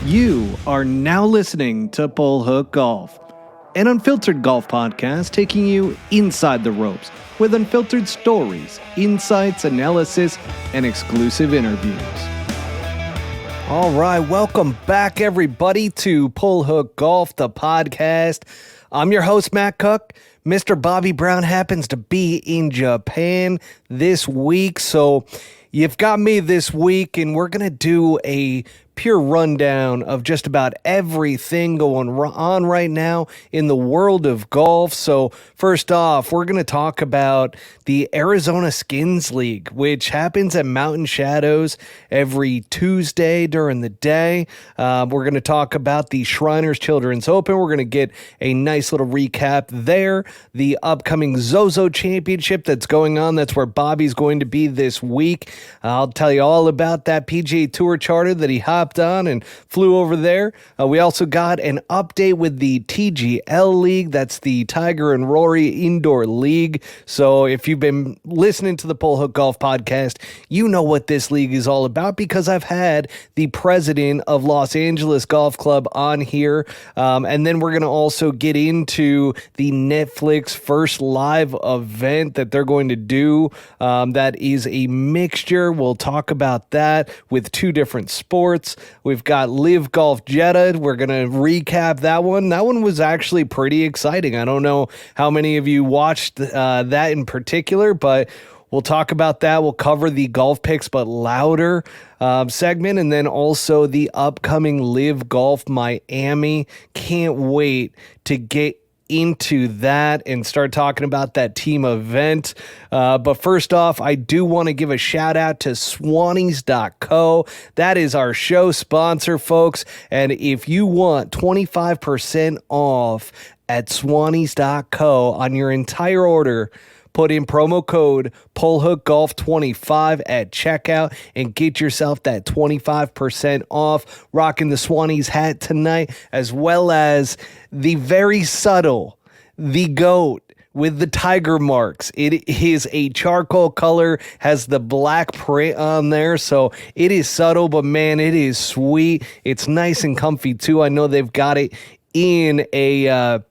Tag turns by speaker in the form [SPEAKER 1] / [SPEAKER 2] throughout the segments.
[SPEAKER 1] You are now listening to Pull Hook Golf, an unfiltered golf podcast taking you inside the ropes with unfiltered stories, insights, analysis, and exclusive interviews. All right, welcome back, everybody, to Pull Hook Golf, the podcast. I'm your host, Matt Cook. Mr. Bobby Brown happens to be in Japan this week, so you've got me this week, and we're going to do a pure rundown of just about everything going on right now in the world of golf. So first off, we're going to talk about the Arizona Skins League, which happens at Mountain Shadows every Tuesday during the day. We're going to talk about the Shriners Children's Open. We're going to get a nice little recap there. The upcoming ZOZO Championship that's going on. That's where Bobby's going to be this week. I'll tell you all about that PGA Tour charter that he hopped on and flew over there. We also got an update with the TGL League. That's the Tiger and Rory Indoor League. So if you've been listening to the Pull Hook Golf podcast, you know what this league is all about because I've had the president of Los Angeles Golf Club on here. And then we're going to also get into the Netflix first live event that they're going to do. That is a mixture. We'll talk about that with two different sports. We've got LIV Golf Jeddah. We're going to recap that one. That one was actually pretty exciting. I don't know how many of you watched that in particular, but we'll talk about that. We'll cover the golf picks, but louder segment, and then also the upcoming LIV Golf Miami. Can't wait to get into that and start talking about that team event. But first off, I do want to give a shout out to Swannies.co. That is our show sponsor, folks. And if you want 25% off at Swannies.co on your entire order, put in promo code PullHookGolf25 at checkout and get yourself that 25% off. Rocking the Swannies hat tonight, as well as the very subtle, the GOAT with the tiger marks. It is a charcoal color, has the black print on there, so it is subtle, but man, it is sweet. It's nice and comfy too. I know they've got it in a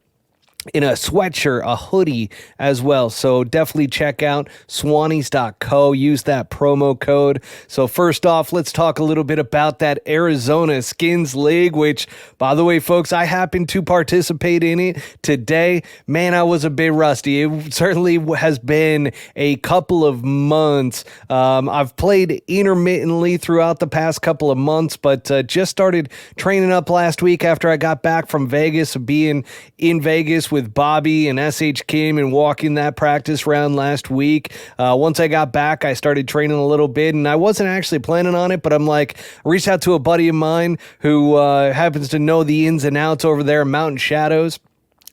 [SPEAKER 1] sweatshirt, a hoodie as well. So definitely check out Swannies.co. Use that promo code. So first off, let's talk a little bit about that Arizona Skins League, which, by the way, folks, I happened to participate in it today. Man, I was a bit rusty. It certainly has been a couple of months. I've played intermittently throughout the past couple of months, but just started training up last week after I got back from Vegas, being in Vegas with Bobby and SH Kim and walking that practice round last week. Once I got back, I started training a little bit, and I wasn't actually planning on it, but I'm like, I reached out to a buddy of mine who happens to know the ins and outs over there in Mountain Shadows.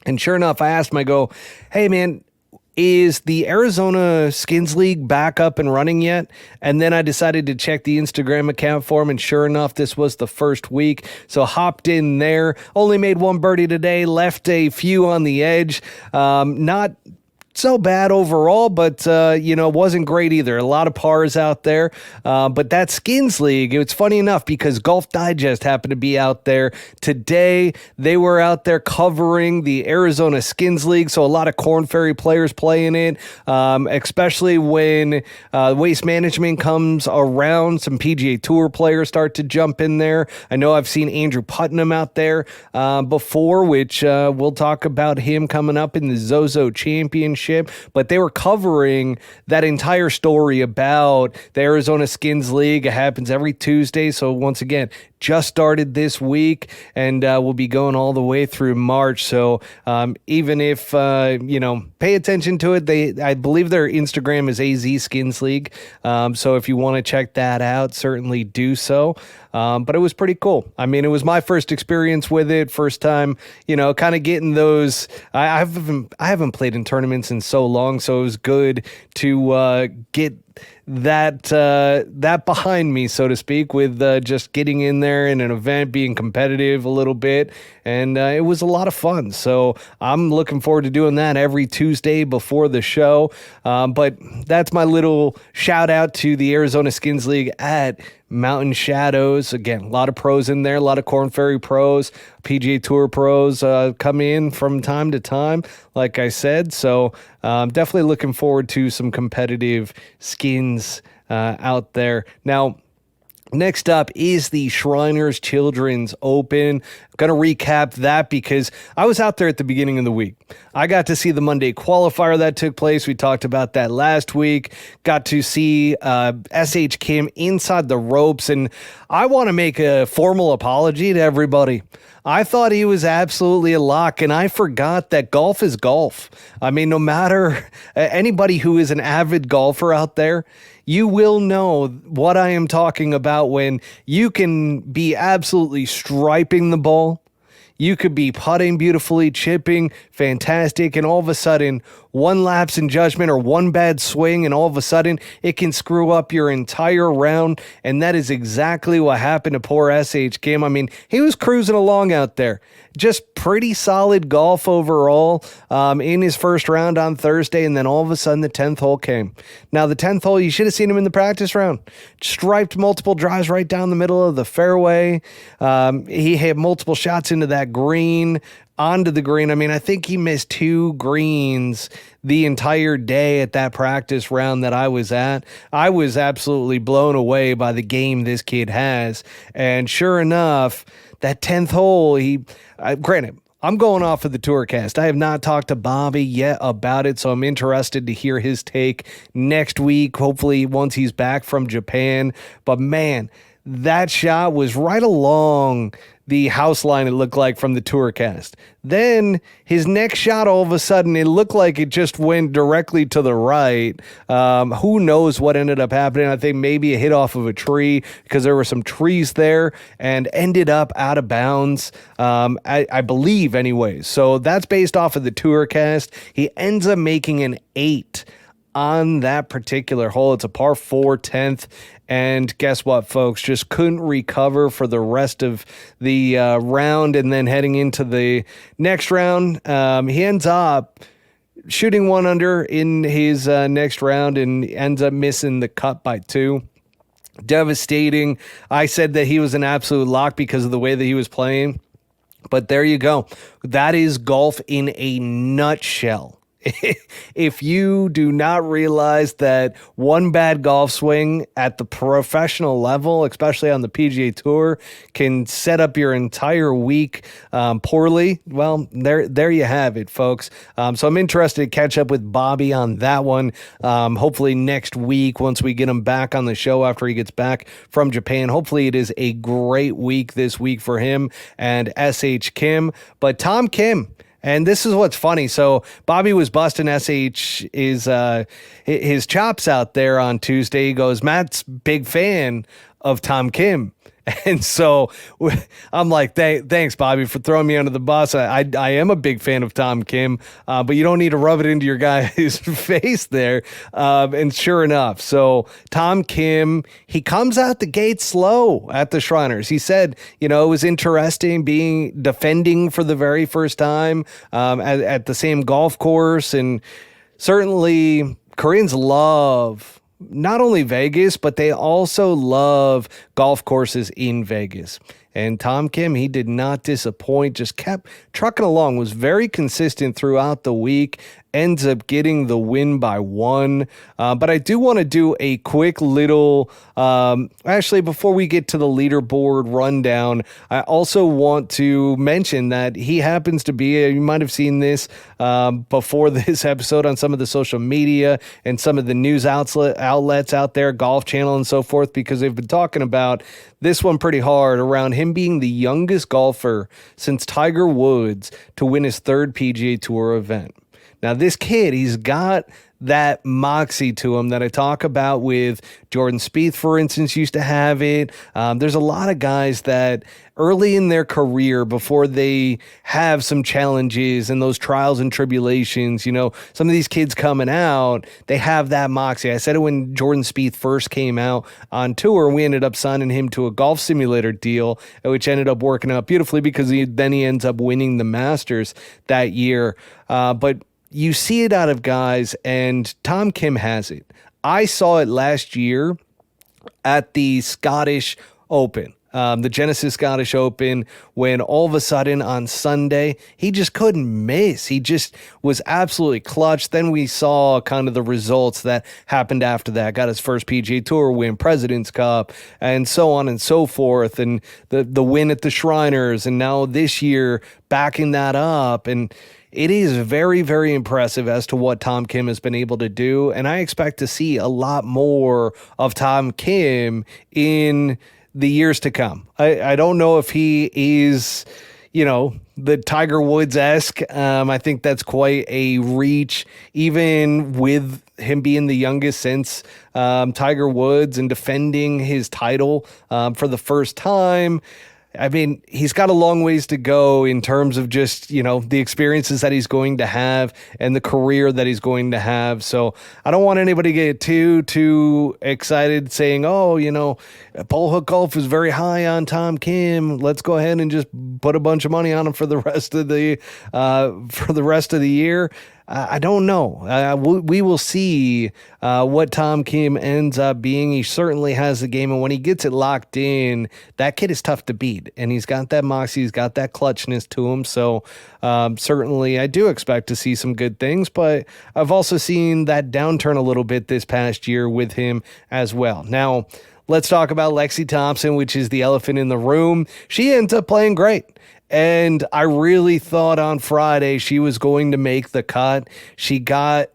[SPEAKER 1] And sure enough, I asked him, I go, hey man, is the Arizona Skins League back up and running yet? And then I decided to check the Instagram account for him, and sure enough, this was the first week. So hopped in there, only made one birdie today, left a few on the edge. Not so bad overall, but, wasn't great either. A lot of pars out there. But that Skins League, it's funny enough because Golf Digest happened to be out there today. They were out there covering the Arizona Skins League. So a lot of Korn Ferry players playing it, especially when Waste Management comes around. Some PGA Tour players start to jump in there. I know I've seen Andrew Putnam out there before, which we'll talk about him coming up in the ZOZO Championship. But they were covering that entire story about the Arizona Skins League. It happens every Tuesday. So once again, just started this week, and we'll be going all the way through March. So even if, pay attention to it, I believe their Instagram is AZ Skins League. So if you want to check that out, certainly do so. But it was pretty cool. I mean, it was my first experience with it. First time, kind of getting those. I haven't played in tournaments in so long, so it was good to get that behind me, so to speak, with just getting in there in an event, being competitive a little bit, and it was a lot of fun. So I'm looking forward to doing that every Tuesday before the show. But that's my little shout out to the Arizona Skins League at Mountain Shadows. Again, a lot of pros in there, a lot of Korn Ferry pros, PGA Tour pros come in from time to time, like I said. So definitely looking forward to some competitive skins out there. Now, next up is the Shriners Children's Open. I'm going to recap that because I was out there at the beginning of the week. I got to see the Monday qualifier that took place. We talked about that last week. Got to see S.H. Kim inside the ropes, and I want to make a formal apology to everybody. I thought he was absolutely a lock, and I forgot that golf is golf. I mean, no matter anybody who is an avid golfer out there, you will know what I am talking about when you can be absolutely striping the ball. You could be putting beautifully, chipping, fantastic, and all of a sudden, one lapse in judgment or one bad swing, and all of a sudden, it can screw up your entire round, and that is exactly what happened to poor S.H. Kim. I mean, he was cruising along out there. Just pretty solid golf overall in his first round on Thursday, and then all of a sudden, the 10th hole came. Now, the 10th hole, you should have seen him in the practice round. Striped multiple drives right down the middle of the fairway. He had multiple shots into that green, onto the green. I mean, I think he missed 2 greens the entire day at that practice round that I was at. I was absolutely blown away by the game this kid has. And sure enough, that 10th hole, granted, I'm going off of the Tourcast. I have not talked to Bobby yet about it, so I'm interested to hear his take next week, hopefully once he's back from Japan. But man, that shot was right along the house line, it looked like, from the Tourcast. Then his next shot, all of a sudden, it looked like it just went directly to the right. Who knows what ended up happening? I think maybe a hit off of a tree because there were some trees there and ended up out of bounds, I believe anyways. So that's based off of the Tourcast. He ends up making an 8 on that particular hole. It's a par 4 10th. And guess what, folks? Just couldn't recover for the rest of the round. And then heading into the next round, he ends up shooting 1 under in his next round and ends up missing the cut by 2. Devastating. I said that he was an absolute lock because of the way that he was playing. But there you go. That is golf in a nutshell. If you do not realize that one bad golf swing at the professional level, especially on the PGA Tour, can set up your entire week poorly, well, there you have it, folks. So I'm interested to catch up with Bobby on that one. Hopefully next week, once we get him back on the show after he gets back from Japan. Hopefully it is a great week this week for him and S.H. Kim. But Tom Kim, and this is what's funny. So Bobby was busting SH his chops out there on Tuesday. He goes, Matt's big fan of Tom Kim. And so I'm like, thanks, Bobby, for throwing me under the bus. I am a big fan of Tom Kim, but you don't need to rub it into your guy's face there. And sure enough, so Tom Kim, he comes out the gate slow at the Shriners. He said, it was interesting defending for the very first time at the same golf course. And certainly Koreans love not only Vegas, but they also love golf courses in Vegas. And Tom Kim, he did not disappoint, just kept trucking along, was very consistent throughout the week, ends up getting the win by 1. But I do want to do a quick little, actually, before we get to the leaderboard rundown, I also want to mention that he happens to be, you might have seen this before this episode on some of the social media and some of the news outlets out there, Golf Channel and so forth, because they've been talking about this one pretty hard around him being the youngest golfer since Tiger Woods to win his 3rd PGA Tour event. Now, this kid, he's got that moxie to him that I talk about with Jordan Spieth, for instance, used to have it. There's a lot of guys that early in their career, before they have some challenges and those trials and tribulations, some of these kids coming out, they have that moxie. I said it when Jordan Spieth first came out on tour. We ended up signing him to a golf simulator deal, which ended up working out beautifully because then he ends up winning the Masters that year. But you see it out of guys, and Tom Kim has it. I saw it last year at the Scottish Open. The Genesis Scottish Open, when all of a sudden on Sunday, he just couldn't miss. He just was absolutely clutch. Then we saw kind of the results that happened after that. Got his first PGA Tour win, President's Cup, and so on and so forth. And the win at the Shriners. And now this year, backing that up. And it is very, very impressive as to what Tom Kim has been able to do. And I expect to see a lot more of Tom Kim in the years to come. I don't know if he is, the Tiger Woods-esque. I think that's quite a reach, even with him being the youngest since Tiger Woods and defending his title for the first time. I mean, he's got a long ways to go in terms of just, the experiences that he's going to have and the career that he's going to have. So I don't want anybody to get too excited saying, Pole Hook Golf is very high on Tom Kim. Let's go ahead and just put a bunch of money on him for the rest of the year. I don't know. We will see what Tom Kim ends up being. He certainly has the game, and when he gets it locked in, that kid is tough to beat. And he's got that moxie, he's got that clutchness to him. So certainly I do expect to see some good things, but I've also seen that downturn a little bit this past year with him as well. Now, let's talk about Lexi Thompson, which is the elephant in the room. She ends up playing great. And I really thought on Friday she was going to make the cut. She got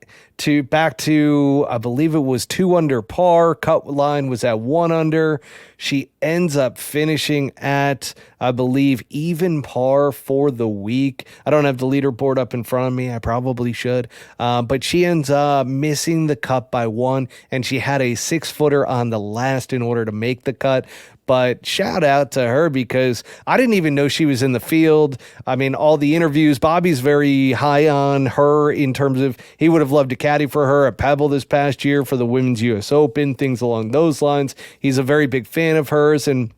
[SPEAKER 1] back to, I believe it was 2 under par. Cut line was at 1 under. She ends up finishing at, I believe, even par for the week. I don't have the leaderboard up in front of me. I probably should. But she ends up missing the cut by 1, and she had a 6-footer on the last in order to make the cut. But shout out to her, because I didn't even know she was in the field. I mean, all the interviews, Bobby's very high on her in terms of he would have loved to caddy for her at Pebble this past year for the Women's US Open, things along those lines. He's a very big fan of hers. And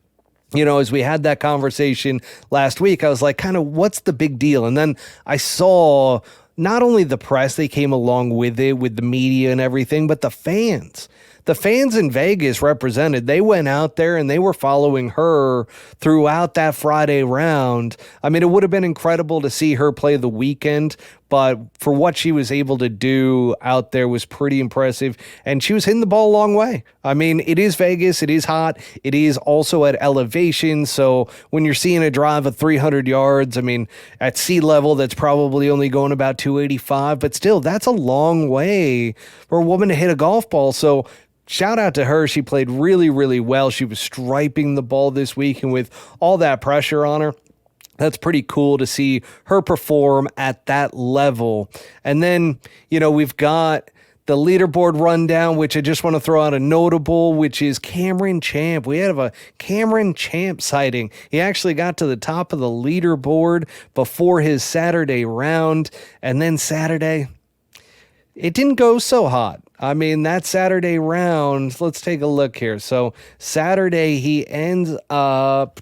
[SPEAKER 1] as we had that conversation last week, I was like, kind of, what's the big deal? And then I saw not only the press, they came along with it, with the media and everything, but the fans. The fans in Vegas represented. They went out there and they were following her throughout that Friday round. I mean, it would have been incredible to see her play the weekend, but for what she was able to do out there was pretty impressive. And she was hitting the ball a long way. I mean, it is Vegas. It is hot. It is also at elevation. So when you're seeing a drive of 300 yards, I mean, at sea level, that's probably only going about 285. But still, that's a long way for a woman to hit a golf ball. So shout out to her. She played really, really well. She was striping the ball this week, and with all that pressure on her, that's pretty cool to see her perform at that level. And then, we've got the leaderboard rundown, which I just want to throw out a notable, which is Cameron Champ. We have a Cameron Champ sighting. He actually got to the top of the leaderboard before his Saturday round, and then Saturday, it didn't go so hot. I mean, that Saturday round, let's take a look here. So Saturday, he ends up,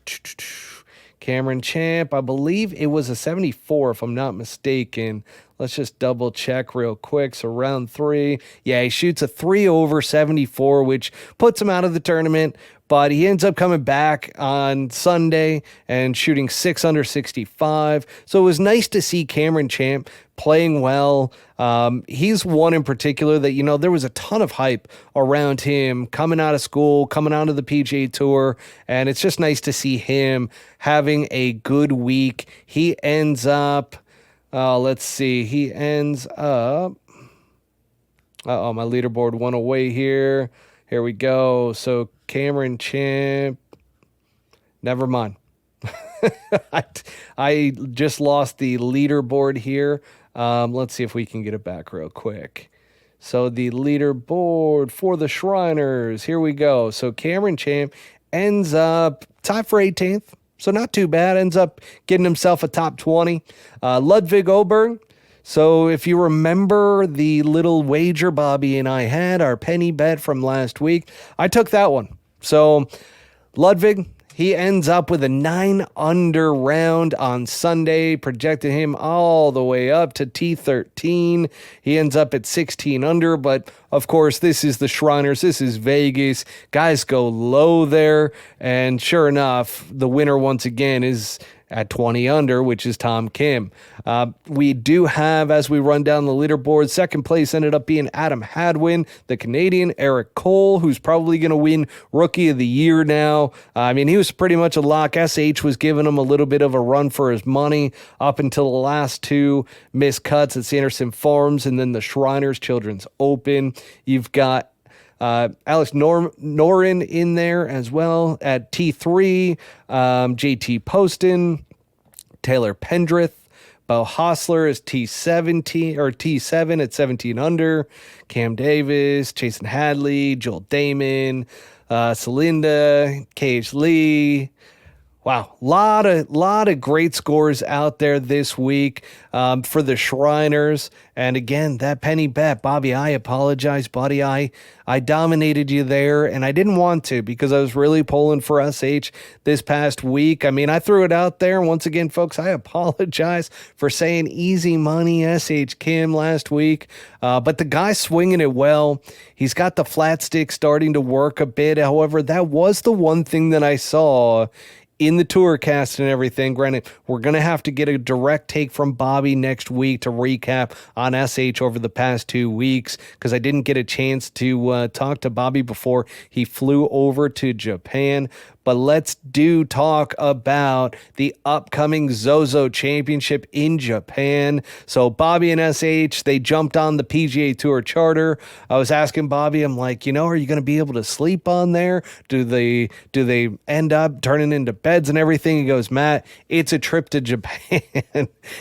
[SPEAKER 1] Cameron Champ, I believe it was a 74, if I'm not mistaken. Let's just double check real quick. So round 3, yeah, he shoots a 3 over 74, which puts him out of the tournament. But he ends up coming back on Sunday and shooting 6 under 65. So it was nice to see Cameron Champ playing well. He's one in particular that, there was a ton of hype around him coming out of school, coming out of the PGA Tour. And it's just nice to see him having a good week. He ends up, let's see, he ends up, my leaderboard went away here. Here we go. So Cameron Champ, never mind. I just lost the leaderboard here. Let's see if we can get it back real quick. So the leaderboard for the Shriners, here we go. So Cameron Champ ends up tied for 18th. So not too bad. Ends up getting himself a top 20. Ludwig Oberg. So if you remember the little wager Bobby and I had, our penny bet from last week, I took that one. So Ludwig, He ends up with a 9-under round on Sunday, projected him all the way up to T13. He ends up at 16 under, but of course, this is the Shriners. This is Vegas. Guys go low there, and sure enough, the winner once again is at 20 under, which is Tom Kim. We do have, as we run down the leaderboard, second place ended up being Adam Hadwin, the Canadian. Eric Cole, who's probably going to win Rookie of the Year now. I mean, he was pretty much a lock. SH was giving him a little bit of a run for his money up until the last two missed cuts at Sanderson Farms and then the Shriners Children's Open. You've got Alex Norin in there as well at T3, JT Poston, Taylor Pendrith, Bo Hostler is T7 at 17 under, Cam Davis, Jason Hadley, Joel Damon, Celinda, Cage Lee. Wow, lot of great scores out there this week for the Shriners. And again, that penny bet, Bobby, I apologize, buddy. I dominated you there, and I didn't want to because I was really pulling for SH this past week. I mean, I threw it out there. Once again, folks, I apologize for saying easy money SH Kim last week. But the guy's swinging it well. He's got the flat stick starting to work a bit. However, that was the one thing that I saw in the tour cast and everything. Granted, we're going to have to get a direct take from Bobby next week to recap on SH over the past 2 weeks because I didn't get a chance to talk to Bobby before he flew over to Japan. But let's talk about the upcoming ZOZO Championship in Japan. So Bobby and SH, they jumped on the PGA Tour charter. I was asking Bobby, I'm like, are you going to be able to sleep on there? Do they end up turning into beds and everything? He goes, Matt, it's a trip to Japan.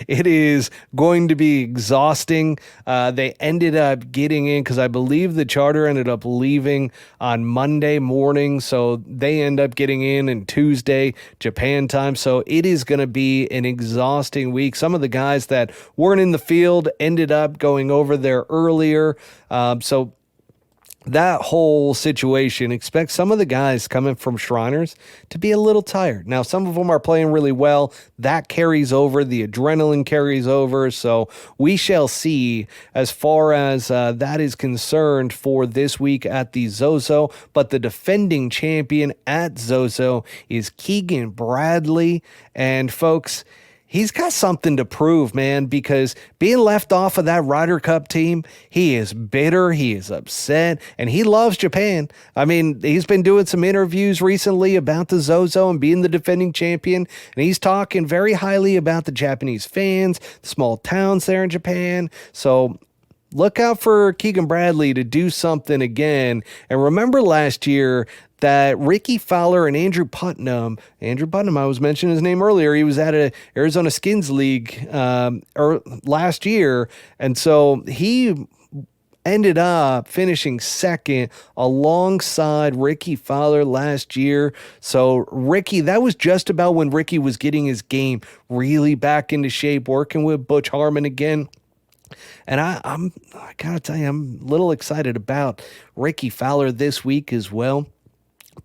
[SPEAKER 1] It is going to be exhausting. They ended up getting in because I believe the charter ended up leaving on Monday morning. So they end up getting in Tuesday Japan time, so it is going to be an exhausting week. Some of the guys that weren't in the field ended up going over there earlier, so that whole situation, expect some of the guys coming from Shriners to be a little tired. Now, some of them are playing really well. That carries over. The adrenaline carries over. So we shall see as far as that is concerned for this week at the ZOZO. But the defending champion at ZOZO is Keegan Bradley. And folks, he's got something to prove, man, because being left off of that Ryder Cup team, he is bitter, he is upset, and he loves Japan. I mean, he's been doing some interviews recently about the ZOZO and being the defending champion, and he's talking very highly about the Japanese fans, the small towns there in Japan. So look out for Keegan Bradley to do something again. And remember last year that Ricky Fowler and Andrew Putnam, I was mentioning his name earlier, he was at a Arizona Skins League last year, and so he ended up finishing second alongside Ricky Fowler last year. So Ricky, that was just about when Ricky was getting his game really back into shape, working with Butch Harmon again. And I gotta tell you, I'm a little excited about Ricky Fowler this week as well.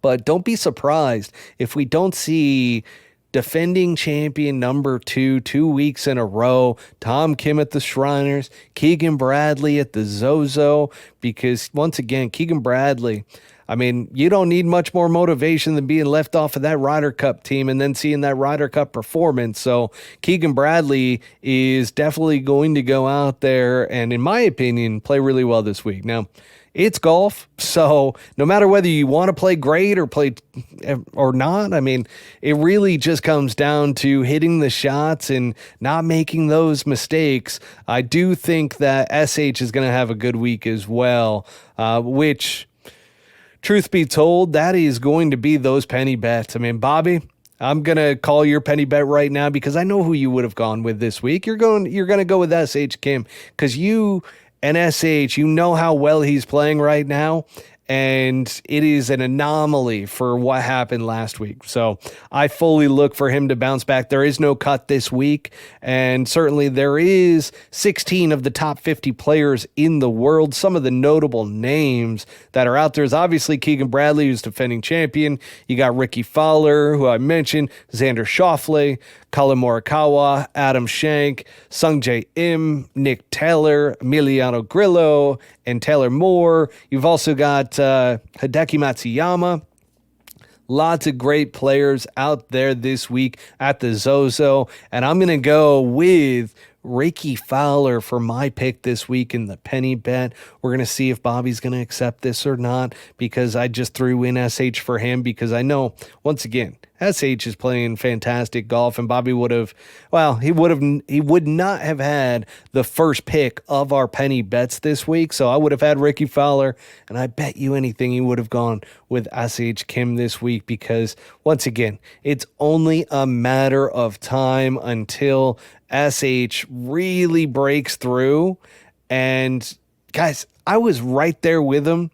[SPEAKER 1] But don't be surprised if we don't see defending champion number 2 weeks in a row, Tom Kim at the Shriners, Keegan Bradley at the ZOZO, because once again, Keegan Bradley, I mean, you don't need much more motivation than being left off of that Ryder Cup team and then seeing that Ryder Cup performance. So Keegan Bradley is definitely going to go out there and, in my opinion, play really well this week. Now, it's golf, so no matter whether you want to play great or not, I mean, it really just comes down to hitting the shots and not making those mistakes. I do think that SH is going to have a good week as well, which, truth be told, that is going to be those penny bets. I mean, Bobby, I'm going to call your penny bet right now because I know who you would have gone with this week. You're going to go with SH Kim because you and SH, you know how well he's playing right now, and it is an anomaly for what happened last week. So I fully look for him to bounce back. There is no cut this week, and certainly there is 16 of the top 50 players in the world. Some of the notable names that are out there is obviously Keegan Bradley, who's defending champion. You got Ricky Fowler, who I mentioned, Xander Schauffele, Colin Morikawa, Adam Schenk, Sungjae Im, Nick Taylor, Emiliano Grillo, and Taylor Moore. You've also got Hideki Matsuyama. Lots of great players out there this week at the ZOZO, and I'm going to go with Ricky Fowler for my pick this week in the penny bet. We're going to see if Bobby's going to accept this or not, because I just threw in SH for him because I know, once again, SH is playing fantastic golf, and Bobby would not have had the first pick of our penny bets this week. So I would have had Ricky Fowler, and I bet you anything he would have gone with SH Kim this week, because once again, it's only a matter of time until SH really breaks through. And guys, I was right there with him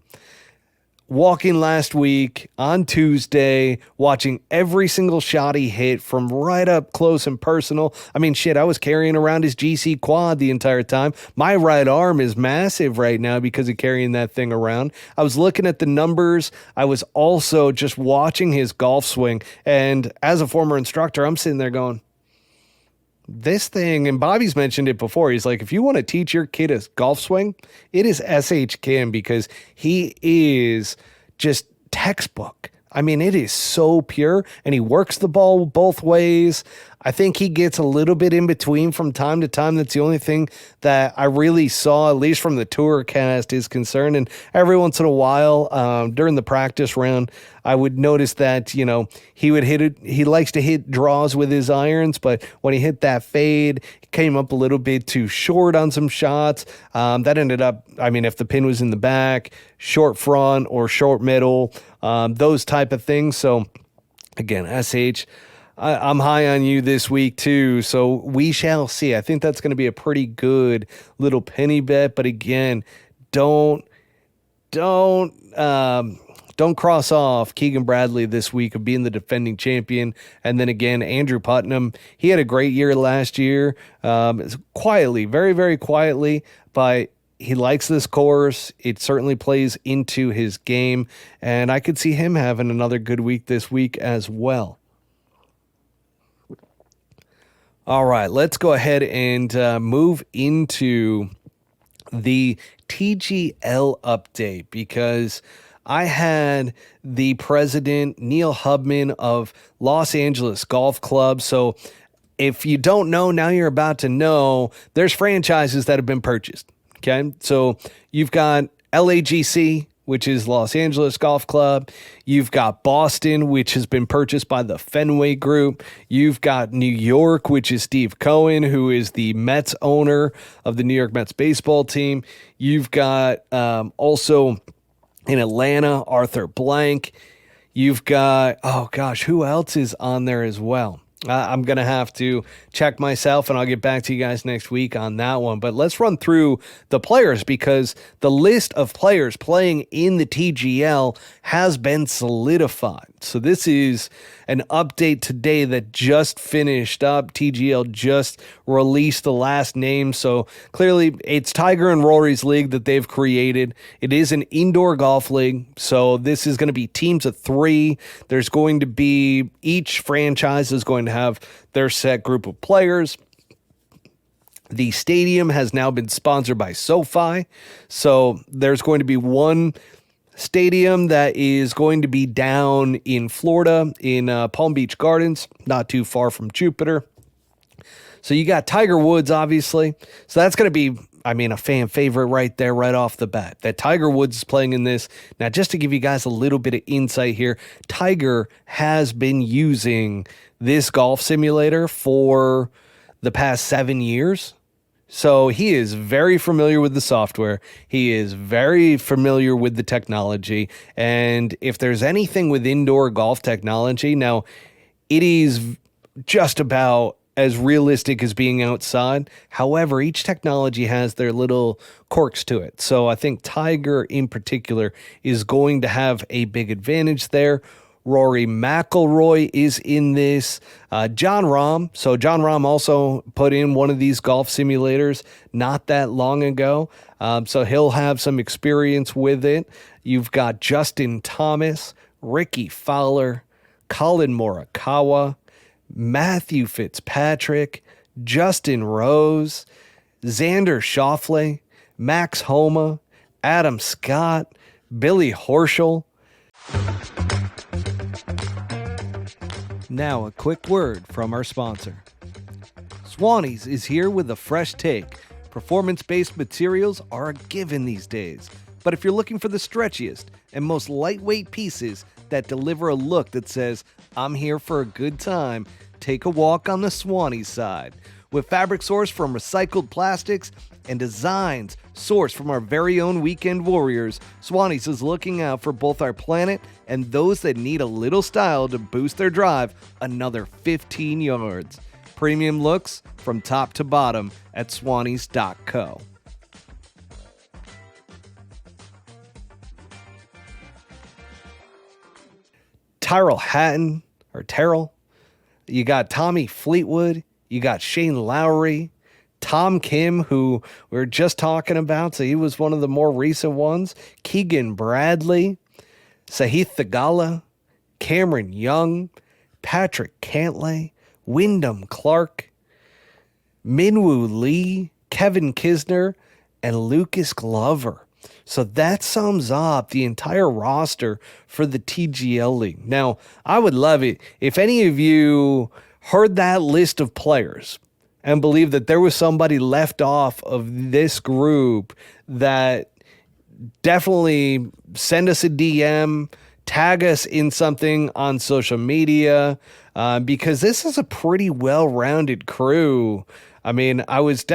[SPEAKER 1] walking last week on Tuesday, watching every single shot he hit from right up close and personal. I mean, shit, I was carrying around his GC quad the entire time. My right arm is massive right now because of carrying that thing around. I was looking at the numbers. I was also just watching his golf swing. And as a former instructor, I'm sitting there going, this thing, and Bobby's mentioned it before, he's like, if you want to teach your kid a golf swing, it is SH Kim, because he is just textbook. I mean, it is so pure, and he works the ball both ways. I think he gets a little bit in between from time to time. That's the only thing that I really saw, at least from the tour cast, is concerned. And every once in a while, during the practice round, I would notice that, he would hit it. He likes to hit draws with his irons, but when he hit that fade, he came up a little bit too short on some shots. That ended up, if the pin was in the back, short front or short middle, those type of things. So again, SH, I'm high on you this week too, so we shall see. I think that's going to be a pretty good little penny bet, but again, don't cross off Keegan Bradley this week of being the defending champion. And then again, Andrew Putnam, he had a great year last year, quietly, very, very quietly, but he likes this course. It certainly plays into his game, and I could see him having another good week this week as well. All right, let's go ahead and move into the TGL update, because I had the president, Neil Hubman of Los Angeles Golf Club. So if you don't know, now you're about to know, there's franchises that have been purchased. Okay, so you've got LAGC, which is Los Angeles Golf Club. You've got Boston, which has been purchased by the Fenway Group. You've got New York, which is Steve Cohen, who is the Mets owner of the New York Mets baseball team. You've got also in Atlanta, Arthur Blank. You've got, who else is on there as well? I'm going to have to check myself, and I'll get back to you guys next week on that one. But let's run through the players, because the list of players playing in the TGL has been solidified. So this is an update today that just finished up. TGL just released the last name. So clearly it's Tiger and Rory's league that they've created. It is an indoor golf league. So this is going to be teams of 3. There's going to be, each franchise is going to have their set group of players. The stadium has now been sponsored by SoFi. So there's going to be one stadium that is going to be down in Florida in Palm Beach Gardens, not too far from Jupiter. So you got Tiger Woods, obviously. So that's going to be, a fan favorite right there, right off the bat, that Tiger Woods is playing in this. Now, just to give you guys a little bit of insight here, Tiger has been using this golf simulator for the past 7 years. So he is very familiar with the software. He is very familiar with the technology. And if there's anything with indoor golf technology, now it is just about as realistic as being outside. However, each technology has their little quirks to it. So I think Tiger in particular is going to have a big advantage there. Rory McIlroy is in this. John Rahm. So John Rahm also put in one of these golf simulators not that long ago. So he'll have some experience with it. You've got Justin Thomas, Ricky Fowler, Colin Morikawa, Matthew Fitzpatrick, Justin Rose, Xander Schauffele, Max Homa, Adam Scott, Billy Horschel. Now a quick word from our sponsor. Swannies is here with a fresh take. Performance-based materials are a given these days. But if you're looking for the stretchiest and most lightweight pieces that deliver a look that says, I'm here for a good time, take a walk on the Swannies side. With fabric sourced from recycled plastics and designs sourced from our very own weekend warriors, Swannies is looking out for both our planet and those that need a little style to boost their drive another 15 yards. Premium looks from top to bottom at swannies.co. Terrell. You got Tommy Fleetwood. You got Shane Lowry. Tom Kim, who we were just talking about, so he was one of the more recent ones. Keegan Bradley. Sahith Theegala. Cameron Young. Patrick Cantlay. Wyndham Clark. Minwoo Lee. Kevin Kisner. And Lucas Glover. So that sums up the entire roster for the TGL League. Now, I would love it if any of you heard that list of players and believe that there was somebody left off of this group, that definitely send us a DM, tag us in something on social media, because this is a pretty well-rounded crew. I mean, I was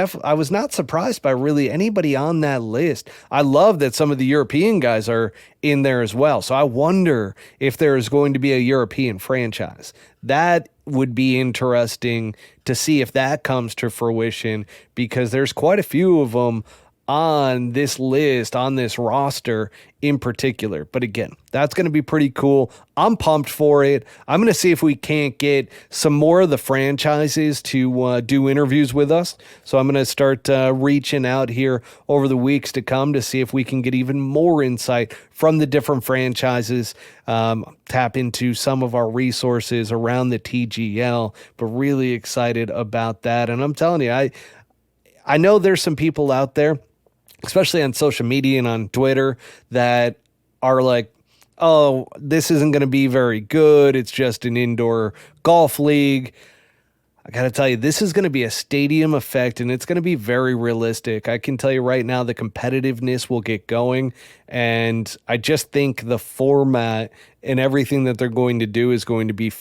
[SPEAKER 1] not surprised by really anybody on that list. I love that some of the European guys are in there as well. So I wonder if there is going to be a European franchise. That would be interesting to see if that comes to fruition, because there's quite a few of them on this list, on this roster in particular. But again, that's going to be pretty cool. I'm pumped for it. I'm going to see if we can't get some more of the franchises to do interviews with us. So I'm going to start reaching out here over the weeks to come to see if we can get even more insight from the different franchises, tap into some of our resources around the TGL, but really excited about that. And I'm telling you, I know there's some people out there, especially on social media and on Twitter, that are like, oh, this isn't going to be very good. It's just an indoor golf league. I got to tell you, this is going to be a stadium effect, and it's going to be very realistic. I can tell you right now, the competitiveness will get going, and I just think the format and everything that they're going to do is going to be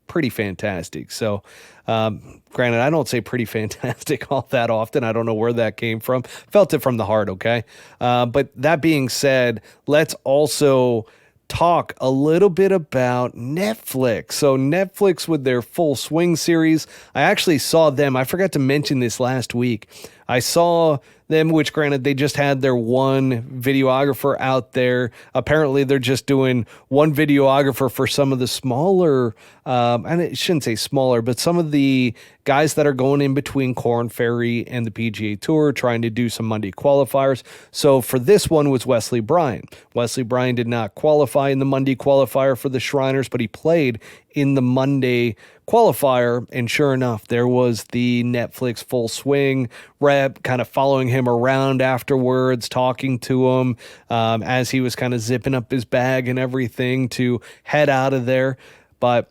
[SPEAKER 1] pretty fantastic. So, granted, I don't say pretty fantastic all that often. I don't know where that came from. Felt it from the heart, okay? But that being said, let's also talk a little bit about Netflix. So Netflix with their Full Swing series, I actually saw them. I forgot to mention this last week. I saw them, which granted, they just had their one videographer out there. Apparently, they're just doing one videographer for some of the smaller, and I shouldn't say smaller, but some of the guys that are going in between Korn Ferry and the PGA Tour, trying to do some Monday qualifiers. So for this one was Wesley Bryan. Wesley Bryan did not qualify in the Monday qualifier for the Shriners, but he played in the Monday qualifier, and sure enough, there was the Netflix Full Swing rep kind of following him around afterwards, talking to him as he was kind of zipping up his bag and everything to head out of there. But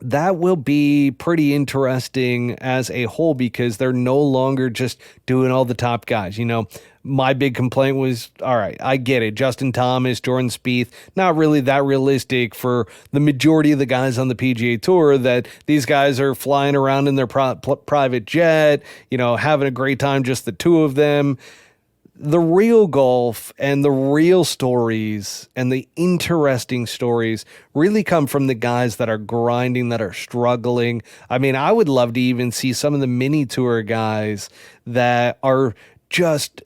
[SPEAKER 1] that will be pretty interesting as a whole, because they're no longer just doing all the top guys. You know, my big complaint was, all right, I get it. Justin Thomas, Jordan Spieth, not really that realistic for the majority of the guys on the PGA Tour, that these guys are flying around in their private jet, you know, having a great time, just the two of them. the real golf and the real stories and the interesting stories really come from the guys that are grinding, that are struggling. I mean, I would love to even see some of the mini tour guys that are just,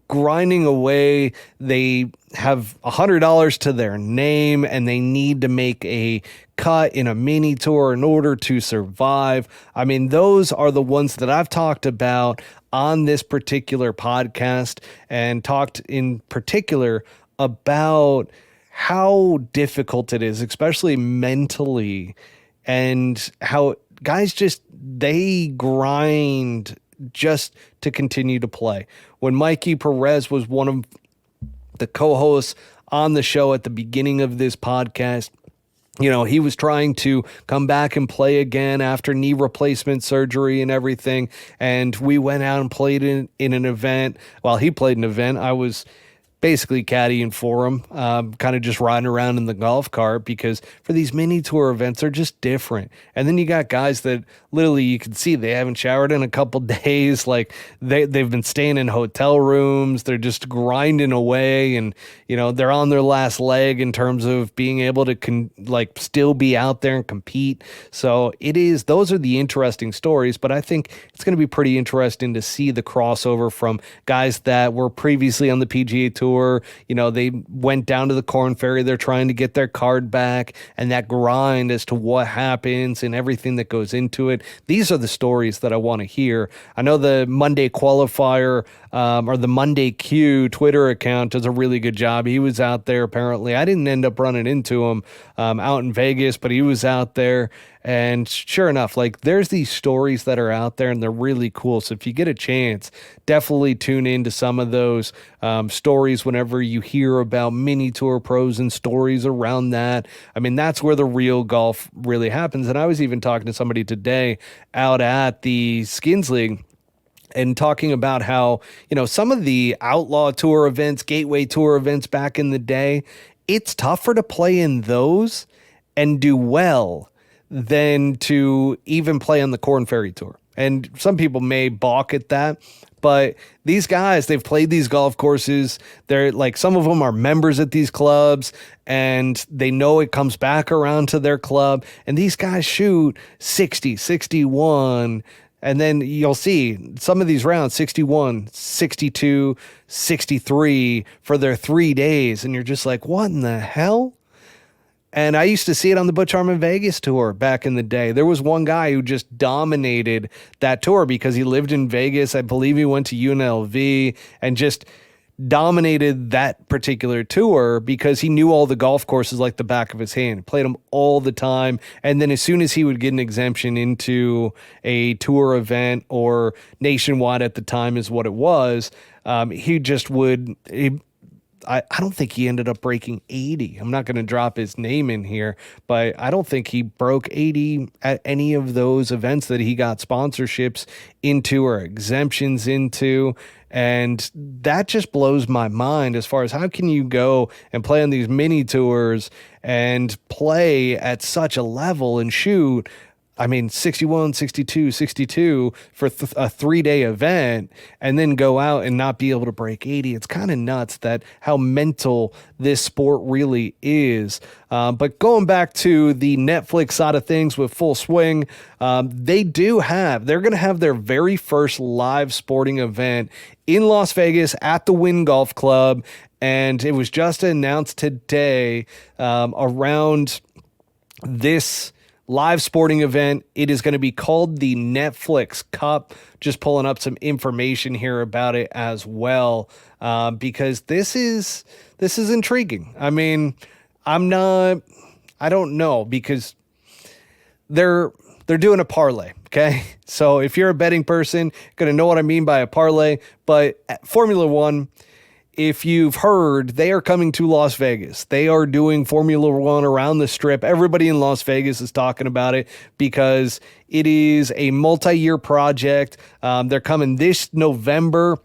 [SPEAKER 1] grinding away. They have $100 to their name and they need to make a cut in a mini tour in order to survive. I mean, those are the ones that I've talked about on this particular podcast, and talked in particular about how difficult it is, especially mentally, and how guys they grind just to continue to play. When Mikey Perez was one of the co-hosts on the show at the beginning of this podcast, he was trying to come back and play again after knee replacement surgery and everything. And we went out and played in an event. While he played an event, I was basically caddying for him, kind of just riding around in the golf cart, because for these mini tour events, they're just different. And then you got guys that literally you can see they haven't showered in a couple days. Like they've been staying in hotel rooms. They're just grinding away, and they're on their last leg in terms of being able to still be out there and compete. So those are the interesting stories. But I think it's going to be pretty interesting to see the crossover from guys that were previously on the PGA Tour. They went down to the Corn Ferry. They're trying to get their card back, and that grind as to what happens and everything that goes into it. These are the stories that I want to hear. I know the Monday Qualifier or the Monday Q Twitter account does a really good job. He was out there apparently. I didn't end up running into him out in Vegas, but he was out there. And sure enough, there's these stories that are out there and they're really cool. So if you get a chance, definitely tune into some of those stories whenever you hear about mini tour pros and stories around that. I mean, that's where the real golf really happens. And I was even talking to somebody today out at the Skins League, and talking about how, some of the outlaw tour events, gateway tour events back in the day, it's tougher to play in those and do well than to even play on the Corn Ferry Tour. And some people may balk at that, but these guys, they've played these golf courses. They're some of them are members at these clubs, and they know it comes back around to their club. And these guys shoot 60, 61, and then you'll see some of these rounds, 61, 62, 63 for their 3 days. And you're just like, what in the hell? And I used to see it on the Butch Harmon Vegas tour back in the day. There was one guy who just dominated that tour because he lived in Vegas. I believe he went to UNLV and just dominated that particular tour because he knew all the golf courses like the back of his hand. He played them all the time. And then as soon as he would get an exemption into a tour event, or nationwide at the time is what it was, he just would... I don't think he ended up breaking 80. I'm not going to drop his name in here, but I don't think he broke 80 at any of those events that he got sponsorships into or exemptions into. And that just blows my mind as far as how can you go and play on these mini tours and play at such a level and shoot, 61, 62, 62 for a 3-day event, and then go out and not be able to break 80. It's kind of nuts that how mental this sport really is. But going back to the Netflix side of things with Full Swing, they're going to have their very first live sporting event in Las Vegas at the Wynn Golf Club. And it was just announced today around this live sporting event. It is going to be called the Netflix Cup. Just pulling up some information here about it as well, because this is intriguing. I don't know, because they're doing a parlay. Okay. So if you're a betting person, going to know what I mean by a parlay. But at Formula One, if you've heard, they are coming to Las Vegas. They are doing Formula One around the Strip. Everybody in Las Vegas is talking about it because it is a multi-year project. They're coming this November,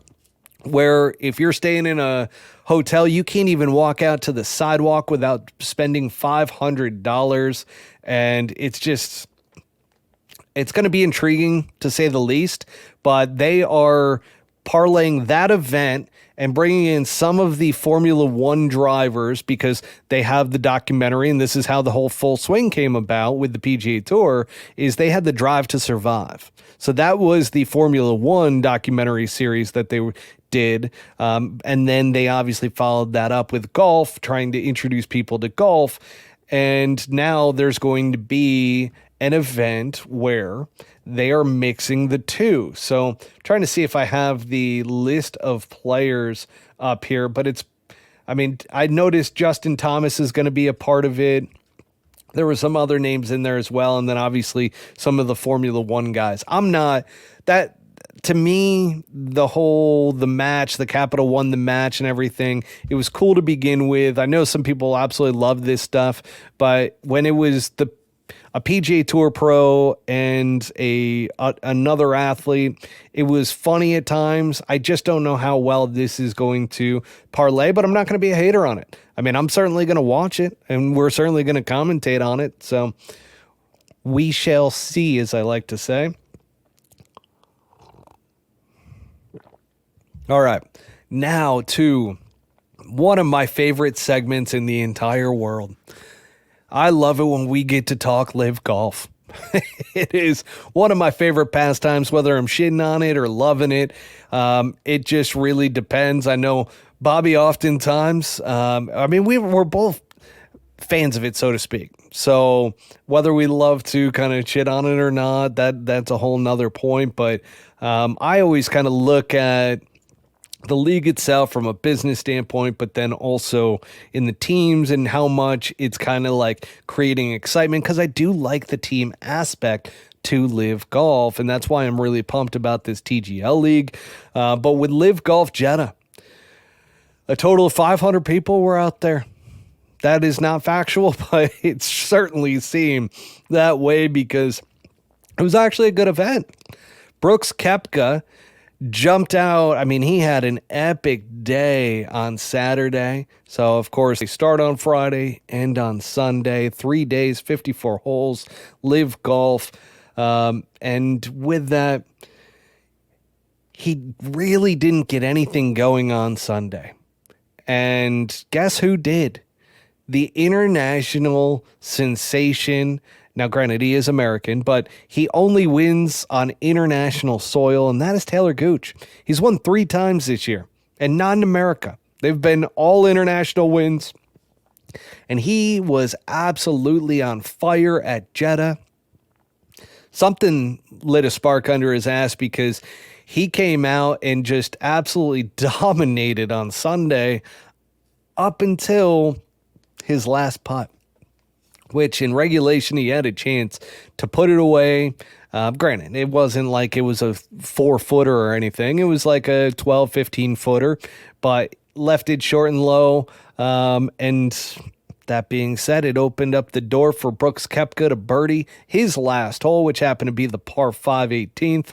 [SPEAKER 1] where if you're staying in a hotel, you can't even walk out to the sidewalk without spending $500. And it's going to be intriguing to say the least, but they are parlaying that event and bringing in some of the Formula One drivers, because they have the documentary, and this is how the whole Full Swing came about with the PGA Tour, is they had the Drive to Survive. So that was the Formula One documentary series that they did. And then they obviously followed that up with golf, trying to introduce people to golf. And now there's going to be an event where they are mixing the two. So I'm trying to see if I have the list of players up here, but I noticed Justin Thomas is going to be a part of it. There were some other names in there as well. And then obviously some of the Formula One guys. To me, the match, the Capital won the match and everything, it was cool to begin with. I know some people absolutely love this stuff, but when it was a PGA Tour pro and another athlete, it was funny at times. I just don't know how well this is going to parlay, but I'm not going to be a hater on it. I mean, I'm certainly going to watch it, and we're certainly going to commentate on it. So we shall see, as I like to say. All right, now to one of my favorite segments in the entire world. I love it when we get to talk LIV Golf. It is one of my favorite pastimes, whether I'm shitting on it or loving it. It just really depends. I know Bobby oftentimes, we're both fans of it, so to speak. So whether we love to kind of shit on it or not, that's a whole nother point. But I always kind of look at the league itself from a business standpoint, but then also in the teams and how much it's kind of like creating excitement, because I do like the team aspect to LIV Golf, and that's why I'm really pumped about this TGL league. But with LIV Golf Jeddah, a total of 500 people were out there. That is not factual, but it certainly seemed that way because it was actually a good event. Brooks Koepka jumped out. I mean, he had an epic day on Saturday. So, of course, they start on Friday, end on Sunday, 3 days, 54 holes, LIV Golf. And with that, he really didn't get anything going on Sunday. And guess who did? The international sensation. Now, granted, he is American, but he only wins on international soil, and that is Taylor Gooch. He's won 3 times this year, and not in America. They've been all international wins, and he was absolutely on fire at Jeddah. Something lit a spark under his ass because he came out and just absolutely dominated on Sunday up until his last putt, which in regulation he had a chance to put it away. Granted, it wasn't like it was a 4-footer or anything. It was like a 12, 15-footer, but left it short and low. And that being said, it opened up the door for Brooks Koepka to birdie his last hole, which happened to be the par 5 18th.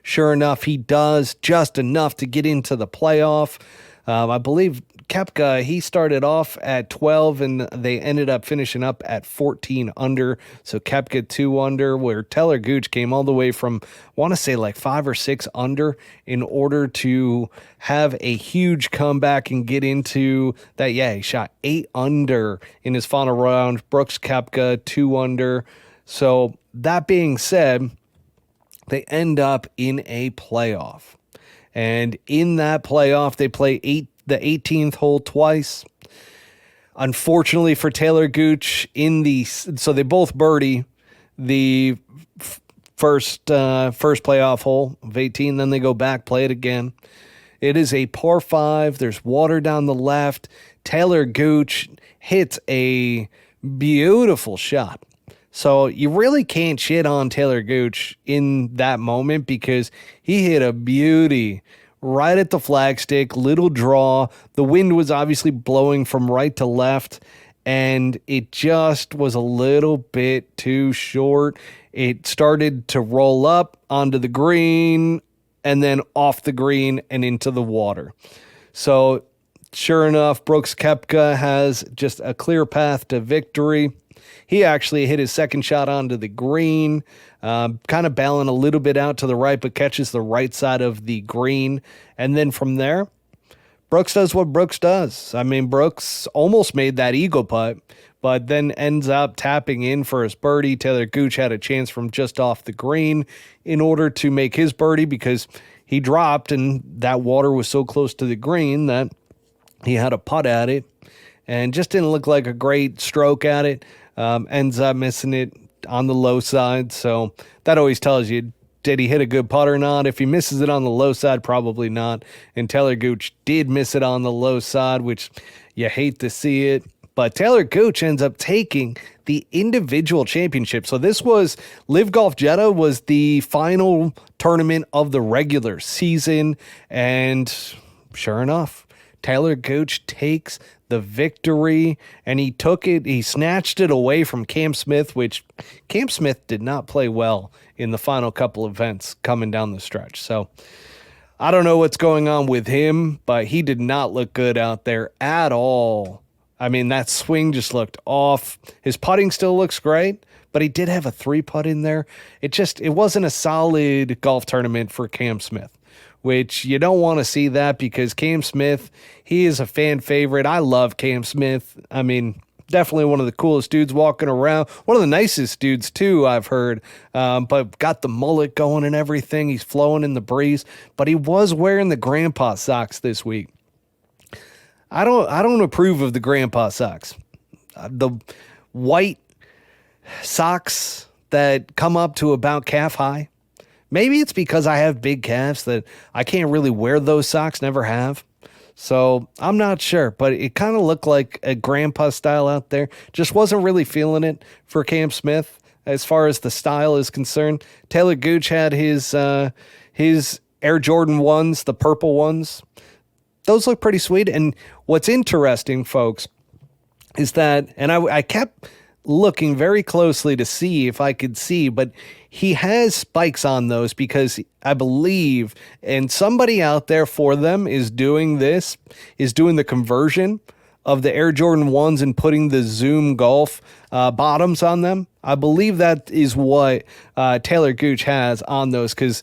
[SPEAKER 1] Sure enough, he does just enough to get into the playoff. I believe Koepka, he started off at 12 and they ended up finishing up at 14 under. So Koepka 2 under, where Taylor Gooch came all the way from, I want to say like 5 or 6 under in order to have a huge comeback and get into that. Yeah, he shot 8 under in his final round. Brooks Koepka 2 under. So that being said, they end up in a playoff. And in that playoff, they play the 18th hole twice. Unfortunately for Taylor Gooch, so they both birdie the first playoff hole of 18, then they go back, play it again. It is a par 5. There's water down the left. Taylor Gooch hits a beautiful shot. So you really can't shit on Taylor Gooch in that moment because he hit a beauty right at the flagstick, little draw. The wind was obviously blowing from right to left, and it just was a little bit too short. It started to roll up onto the green and then off the green and into the water. So sure enough, Brooks Koepka has just a clear path to victory. He actually hit his second shot onto the green, kind of bailing a little bit out to the right, but catches the right side of the green. And then from there, Brooks does what Brooks does. I mean, Brooks almost made that eagle putt, but then ends up tapping in for his birdie. Taylor Gooch had a chance from just off the green in order to make his birdie because he dropped and that water was so close to the green that he had a putt at it and just didn't look like a great stroke at it. Ends up missing it on the low side. So that always tells you, did he hit a good putt or not? If he misses it on the low side, probably not. And Taylor Gooch did miss it on the low side, which you hate to see it. But Taylor Gooch ends up taking the individual championship. So this was LIV Golf Jeddah was the final tournament of the regular season. And sure enough, Taylor Gooch takes the victory, and he snatched it away from Cam Smith, which Cam Smith did not play well in the final couple of events coming down the stretch. So I don't know what's going on with him, but he did not look good out there at all. I mean, that swing just looked off. His putting still looks great, but he did have a 3-putt in there. It wasn't a solid golf tournament for Cam Smith, which you don't want to see that because Cam Smith, he is a fan favorite. I love Cam Smith. I mean, definitely one of the coolest dudes walking around. One of the nicest dudes, too, I've heard. But got the mullet going and everything. He's flowing in the breeze. But he was wearing the grandpa socks this week. I don't approve of the grandpa socks. The white socks that come up to about calf high. Maybe it's because I have big calves that I can't really wear those socks, never have. So I'm not sure, but it kind of looked like a grandpa style out there. Just wasn't really feeling it for Cam Smith as far as the style is concerned. Taylor Gooch had his Air Jordan 1s, the purple ones. Those look pretty sweet. And what's interesting, folks, is that, and I kept looking very closely to see if I could see, but he has spikes on those because I believe, and somebody out there for them is doing the conversion of the Air Jordan 1s and putting the Zoom Golf bottoms on them. I believe that is what Taylor Gooch has on those because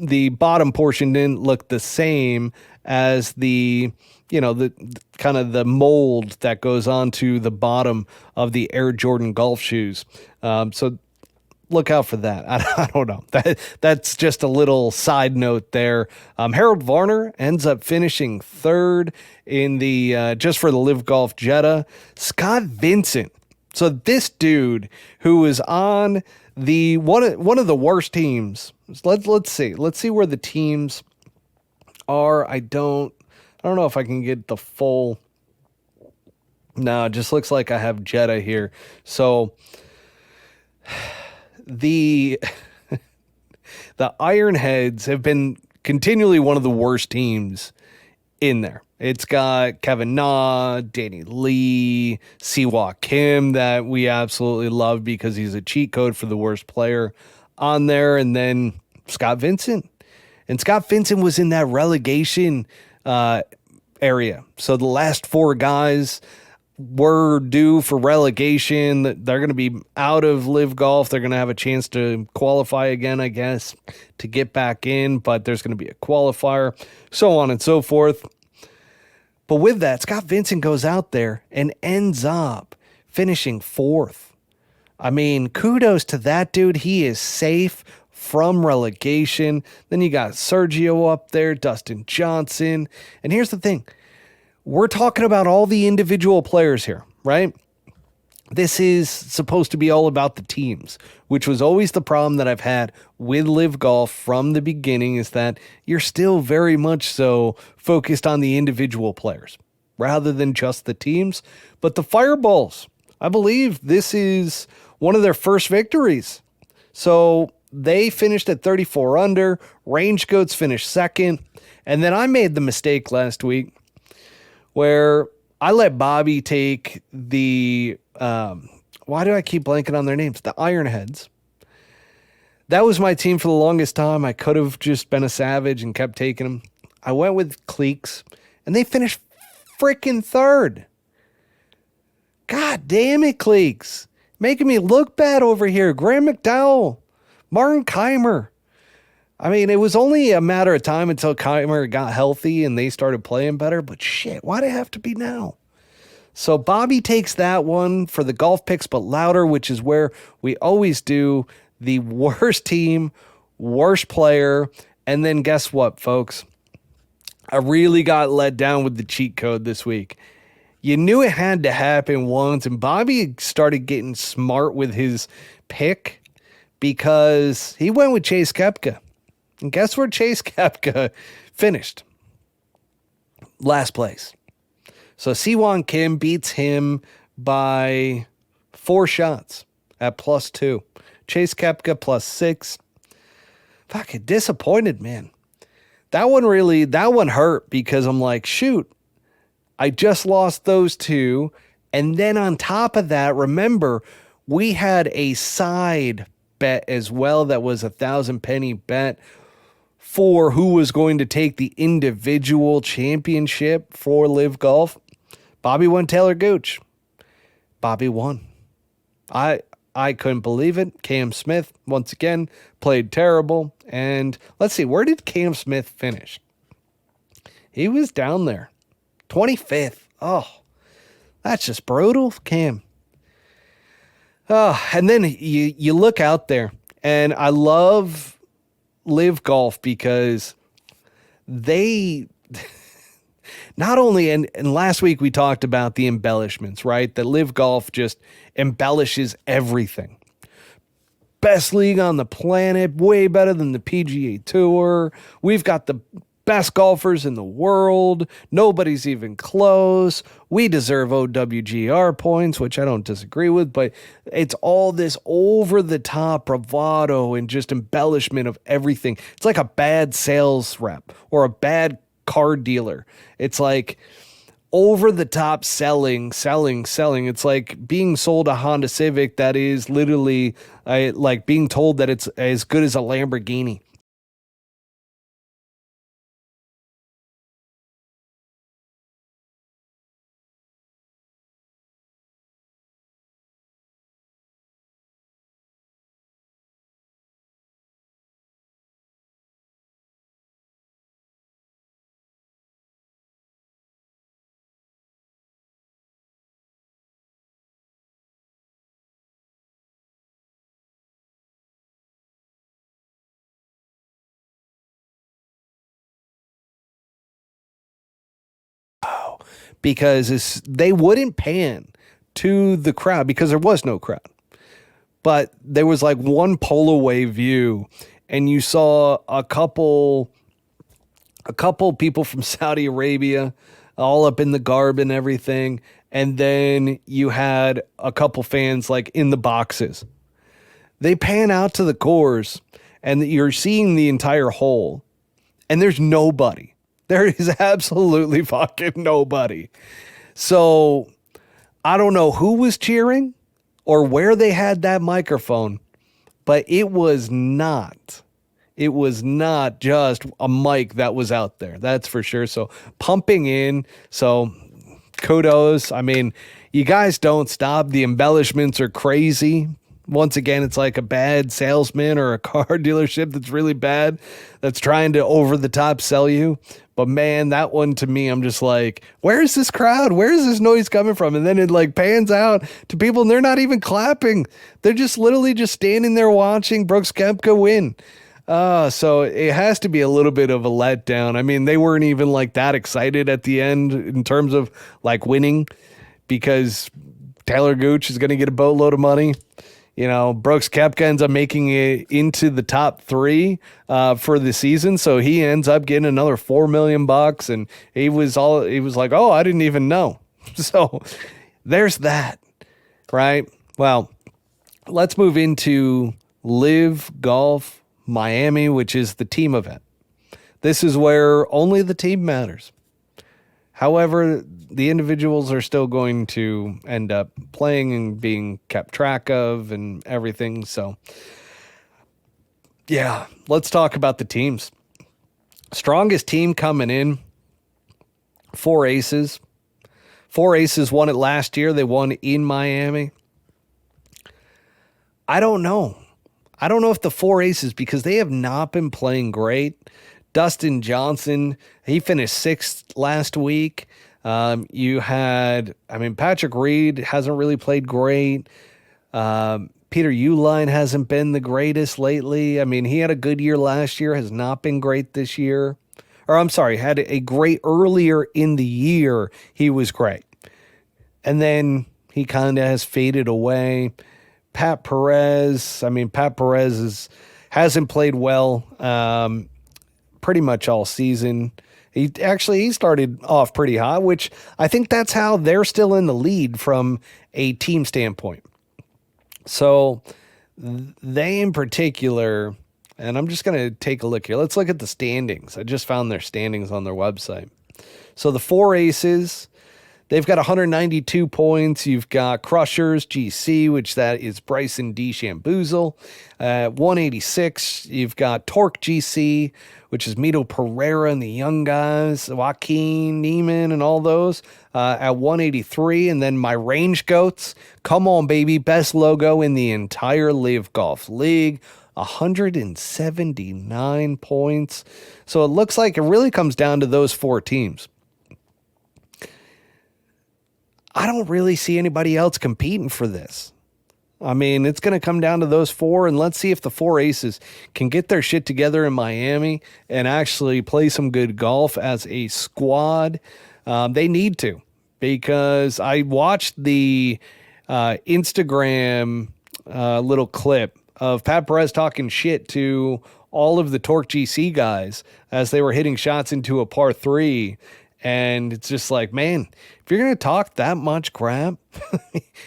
[SPEAKER 1] the bottom portion didn't look the same as the kind of the mold that goes onto the bottom of the Air Jordan golf shoes. So look out for that. I don't know. That's just a little side note there. Harold Varner ends up finishing third in the just for the LIV Golf Jeddah. Scott Vincent. So this dude who is on the one of the worst teams. Let's see where the teams are. I don't know if I can get the full. No, it just looks like I have Jeddah here. So the Ironheads have been continually one of the worst teams in there. It's got Kevin Na, Danny Lee, Siwoo Kim that we absolutely love because he's a cheat code for the worst player on there, and then Scott Vincent. And Scott Vincent was in that relegation area. So the last 4 guys were due for relegation. They're going to be out of LIV Golf. They're going to have a chance to qualify again, I guess, to get back in, but there's going to be a qualifier, so on and so forth. But with that, Scott Vincent goes out there and ends up finishing 4th. I mean, kudos to that dude. He is safe from relegation. Then you got Sergio up there, Dustin Johnson. And here's the thing. We're talking about all the individual players here, right? This is supposed to be all about the teams, which was always the problem that I've had with LIV Golf from the beginning, is that you're still very much so focused on the individual players rather than just the teams. But the Fireballs, I believe this is one of their first victories. So they finished at 34 under. Range Goats finished second. And then I made the mistake last week where I let Bobby take the, why do I keep blanking on their names? The Ironheads. That was my team for the longest time. I could have just been a savage and kept taking them. I went with Cleeks, and they finished freaking third. God damn it, Cleeks. Making me look bad over here. Graham McDowell, Martin Keimer. I mean, it was only a matter of time until Keimer got healthy and they started playing better. But shit, why'd it have to be now? So Bobby takes that one for the golf picks, but louder, which is where we always do the worst team, worst player. And then guess what, folks? I really got let down with the cheat code this week. You knew it had to happen once, and Bobby started getting smart with his pick because he went with Chase Koepka. And guess where Chase Koepka finished? Last place. So Siwon Kim beats him by 4 shots at +2. Chase Koepka +6. Fucking disappointed, man. That one hurt because I'm like, shoot, I just lost those 2. And then on top of that, remember, we had a side bet as well that was a 1,000-penny bet for who was going to take the individual championship for LIV Golf. Bobby won Taylor Gooch. Bobby won. I couldn't believe it. Cam Smith, once again, played terrible. And let's see, where did Cam Smith finish? He was down there. 25th. Oh, that's just brutal, Cam. Oh, and then you look out there, and I love LIV Golf because they not only, and last week we talked about the embellishments, right? That LIV Golf just embellishes everything. Best league on the planet, way better than the PGA Tour. We've got the best golfers in the world. Nobody's even close. We deserve OWGR points, which I don't disagree with, but it's all this over-the-top bravado and just embellishment of everything. It's like a bad sales rep or a bad car dealer. It's like over-the-top selling. It's like being sold a Honda Civic that is literally like being told that it's as good as a Lamborghini. Because they wouldn't pan to the crowd because there was no crowd. But there was like one pull away view, and you saw a couple people from Saudi Arabia all up in the garb and everything. And then you had a couple fans like in the boxes. They pan out to the course and you're seeing the entire hole, and there's nobody. There is absolutely fucking nobody. So I don't know who was cheering or where they had that microphone, but it was not just a mic that was out there. That's for sure. So pumping in. So kudos. I mean, you guys don't stop. The embellishments are crazy. Once again, it's like a bad salesman or a car dealership that's really bad, that's trying to over the top sell you. But man, that one to me, I'm just like, where is this crowd? Where is this noise coming from? And then it like pans out to people and they're not even clapping. They're just literally just standing there watching Brooks Koepka win. So it has to be a little bit of a letdown. I mean, they weren't even like that excited at the end in terms of like winning because Taylor Gooch is going to get a boatload of money. You know, Brooks Koepka ends up making it into the top 3 for the season, so he ends up getting another $4 million, and he was like, oh, I didn't even know. So there's that, right? Well, let's move into LIV Golf Miami, which is the team event. This is where only the team matters. However, the individuals are still going to end up playing and being kept track of and everything. So, yeah, let's talk about the teams. Strongest team coming in, 4 aces, Four Aces won it last year. They won in Miami. I don't know. I don't know if the Four Aces, because they have not been playing great. Dustin Johnson, he finished 6th last week. Patrick Reed hasn't really played great. Peter Uihlein hasn't been the greatest lately. I mean, he had a good year last year, has not been great this year. Or I'm sorry, had a great earlier in the year. He was great. And then he kind of has faded away. Pat Perez hasn't played well pretty much all season. He started off pretty hot, which I think that's how they're still in the lead from a team standpoint. So they in particular, and I'm just going to take a look here. Let's look at the standings. I just found their standings on their website. So the Four Aces, they've got 192 points. You've got Crushers GC, which that is Bryson DeChambeau. 186. You've got Torque GC, which is Mito Pereira and the young guys, Joaquin Neiman and all those at 183. And then my Range Goats, come on, baby, best logo in the entire LIV Golf League, 179 points. So it looks like it really comes down to those four teams. I don't really see anybody else competing for this. I mean, it's going to come down to those four, and let's see if the Four Aces can get their shit together in Miami and actually play some good golf as a squad. They need to, because I watched the Instagram little clip of Pat Perez talking shit to all of the Torque GC guys as they were hitting shots into a par 3. And it's just like, man, if you're going to talk that much crap,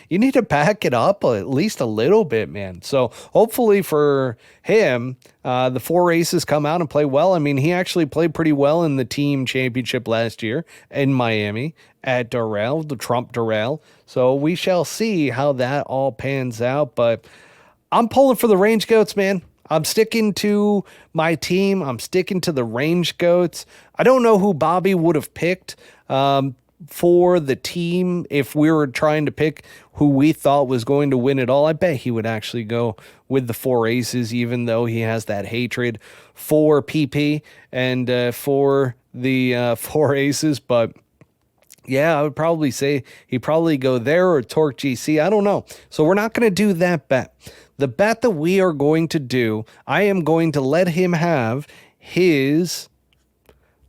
[SPEAKER 1] you need to back it up at least a little bit, man. So hopefully for him, the Four Aces come out and play well. I mean, he actually played pretty well in the team championship last year in Miami at Doral, the Trump Doral. So we shall see how that all pans out. But I'm pulling for the Range Goats, man. I'm sticking to my team. I'm sticking to the Range Goats. I don't know who Bobby would have picked for the team if we were trying to pick who we thought was going to win it all. I bet he would actually go with the Four Aces, even though he has that hatred for PP and for the Four Aces. But yeah, I would probably say he'd probably go there or Torque GC. I don't know. So we're not going to do that bet. The bet that we are going to do, I am going to let him have his,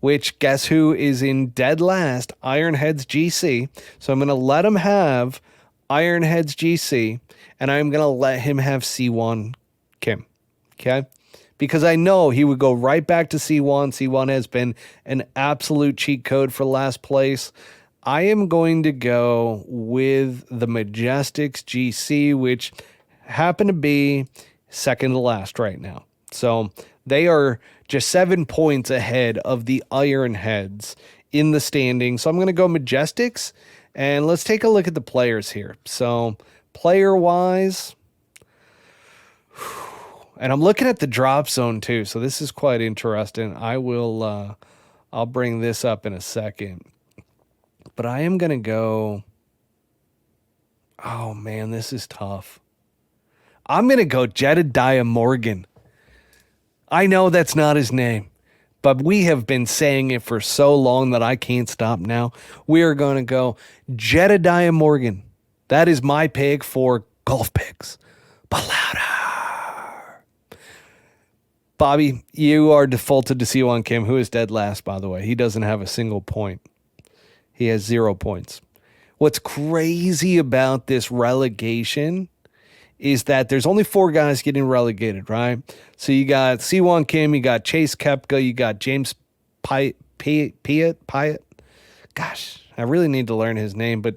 [SPEAKER 1] which guess who is in dead last, Ironheads GC. So I'm going to let him have Ironheads GC, and I'm going to let him have C1 Kim. Okay? Because I know he would go right back to C1. C1 has been an absolute cheat code for last place. I am going to go with the Majestics GC, which happen to be second to last right now. So they are just 7 points ahead of the Ironheads in the standing. So I'm going to go Majestics, and let's take a look at the players here. So player-wise, and I'm looking at the drop zone too, so this is quite interesting. I'll bring this up in a second. But I am going to go, oh man, this is tough. I'm going to go Jedediah Morgan. I know that's not his name, but we have been saying it for so long that I can't stop now. We are going to go Jedediah Morgan. That is my pick for golf picks. But louder. Bobby, you are defaulted to C1 Kim, who is dead last, by the way. He doesn't have a single point. He has 0 points. What's crazy about this relegation is that there's only 4 guys getting relegated, right? So you got C1 Kim, you got Chase Koepka, you got James Piatt. Gosh, I really need to learn his name, but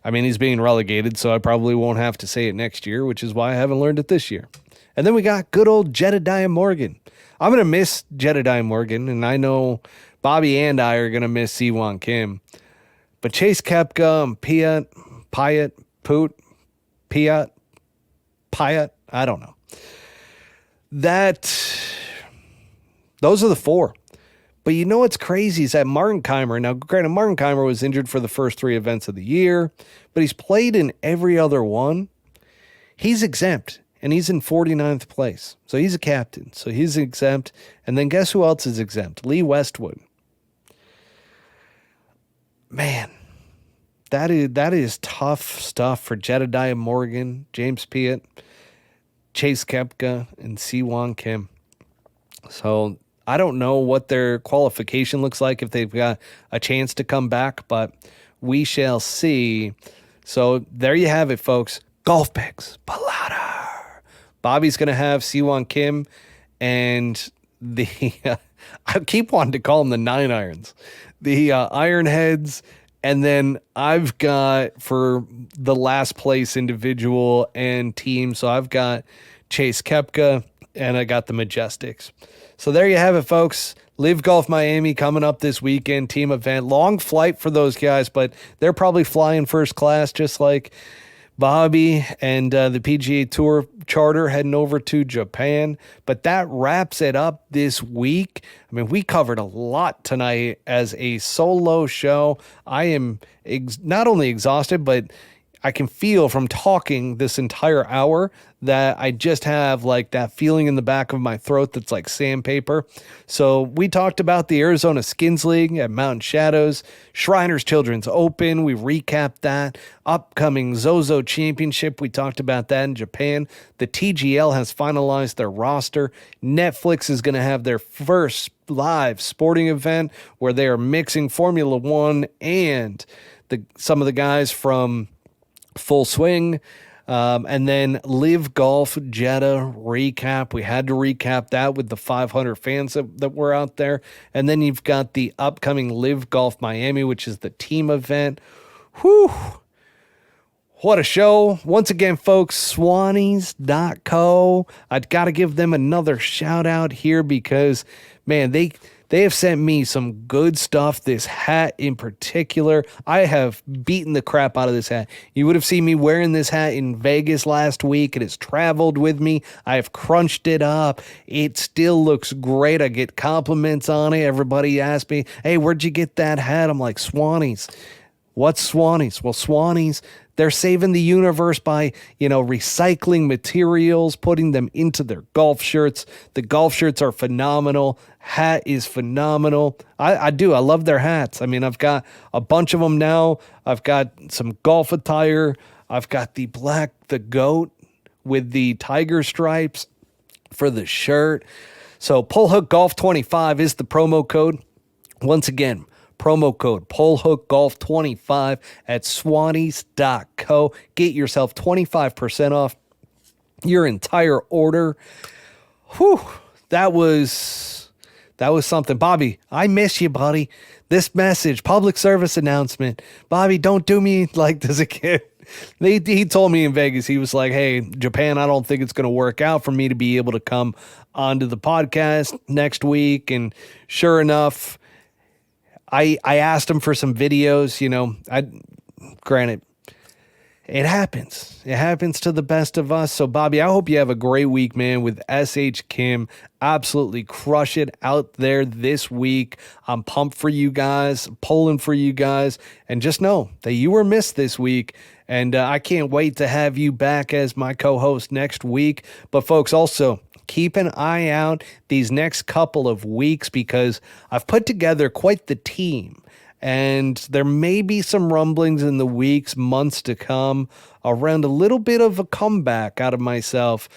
[SPEAKER 1] I mean, he's being relegated, so I probably won't have to say it next year, which is why I haven't learned it this year. And then we got good old Jedediah Morgan. I'm going to miss Jedediah Morgan, and I know Bobby and I are going to miss C1 Kim. But Chase Koepka, Piatt, I don't know. Those are the 4. But you know what's crazy is that Martin Keimer, now granted, Martin Keimer was injured for the first 3 events of the year, but he's played in every other one. He's exempt, and he's in 49th place. So he's a captain, so he's exempt. And then guess who else is exempt? Lee Westwood. Man, that is tough stuff for Jedediah Morgan, James Piot, Chase Koepka, and Siwon Kim. So I don't know what their qualification looks like if they've got a chance to come back, but we shall see. So there you have it, folks. Golf picks. Balada. Bobby's going to have Siwon Kim and the I keep wanting to call them the 9 irons. The iron heads. And then I've got for the last place individual and team. So I've got Chase Koepka and I got the Majestics. So there you have it, folks. LIV Golf Miami coming up this weekend, team event. Long flight for those guys, but they're probably flying first class just like Bobby and the PGA Tour charter heading over to Japan. But that wraps it up this week. I mean, we covered a lot tonight as a solo show. I am not only exhausted, but I can feel from talking this entire hour that I just have like that feeling in the back of my throat that's like sandpaper. So we talked about the Arizona Skins League at Mountain Shadows, Shriners Children's Open. We recapped that. Upcoming ZOZO Championship. We talked about that in Japan. The TGL has finalized their roster. Netflix is going to have their first live sporting event where they are mixing Formula One and some of the guys from Full Swing. And then LIV Golf Jeddah recap. We had to recap that with the 500 fans that were out there. And then you've got the upcoming LIV Golf Miami, which is the team event. Whew. What a show. Once again, folks, Swannies.co. I've got to give them another shout out here because, man, they have sent me some good stuff. This hat in particular, I have beaten the crap out of this hat. You would have seen me wearing this hat in Vegas last week. It has traveled with me. I have crunched it up. It still looks great. I get compliments on it. Everybody asks me, hey, where'd you get that hat? I'm like, Swannies. What's Swannies? Well, Swannies, they're saving the universe by, recycling materials, putting them into their golf shirts. The golf shirts are phenomenal. Hat is phenomenal. I do. I love their hats. I mean, I've got a bunch of them now. I've got some golf attire. I've got the goat with the tiger stripes for the shirt. So Pullhook Golf 25 is the promo code. Once again, promo code PullhookGolf25 at Swannies.co. Get yourself 25% off your entire order. Whew, that was something. Bobby, I miss you, buddy. This message, public service announcement. Bobby, don't do me like this again. He told me in Vegas, he was like, hey, Japan, I don't think it's going to work out for me to be able to come onto the podcast next week. And sure enough, I asked him for some videos, granted, it happens. It happens to the best of us. So, Bobby, I hope you have a great week, man, with S.H. Kim. Absolutely crush it out there this week. I'm pumped for you guys, pulling for you guys, and just know that you were missed this week. And I can't wait to have you back as my co-host next week. But, folks, also, keep an eye out these next couple of weeks because I've put together quite the team. And there may be some rumblings in the weeks, months to come around a little bit of a comeback out of myself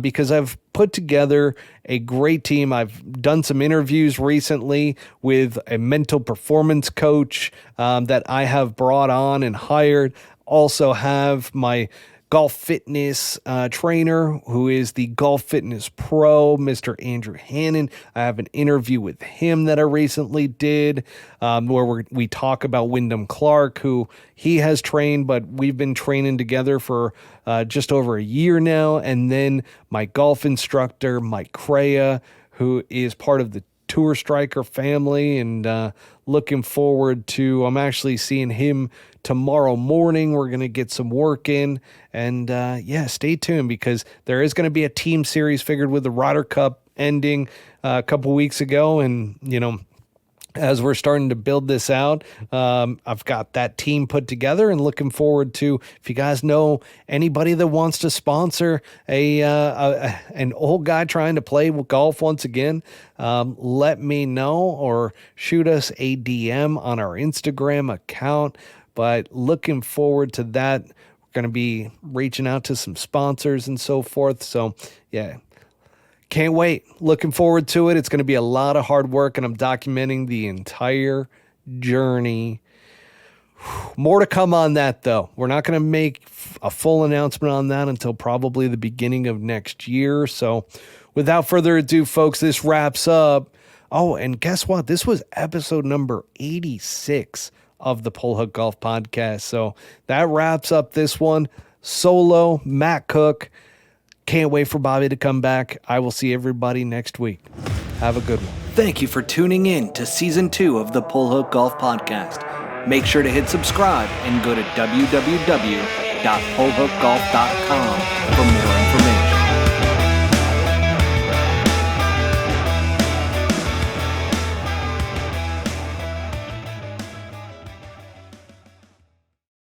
[SPEAKER 1] because I've put together a great team. I've done some interviews recently with a mental performance coach that I have brought on and hired. Also have my golf fitness trainer, who is the Golf Fitness Pro, Mr. Andrew Hannon. I have an interview with him that I recently did where we talk about Wyndham Clark, who he has trained, but we've been training together for just over a year now. And then my golf instructor, Mike Crea, who is part of the Tour Striker family, and looking forward to, I'm actually seeing him tomorrow morning. We're going to get some work in, and stay tuned because there is going to be a team series figured with the Ryder Cup ending a couple weeks ago, and as we're starting to build this out. I've got that team put together and looking forward to, if you guys know anybody that wants to sponsor an old guy trying to play golf once again, let me know or shoot us a DM on our Instagram account. But looking forward to that. We're going to be reaching out to some sponsors and so forth. So yeah, can't wait. Looking forward to it. It's going to be a lot of hard work, and I'm documenting the entire journey. More to come on that, though. We're not going to make a full announcement on that until probably the beginning of next year. So without further ado, folks, this wraps up. Oh, and guess what? This was episode number 86 of the Pull Hook Golf Podcast. So that wraps up this one. Solo, Matt Cook. Can't wait for Bobby to come back. I will see everybody next week. Have a good one. Thank you for tuning in to Season 2 of the Pull Hook Golf Podcast. Make sure to hit subscribe and go to www.pullhookgolf.com for more information.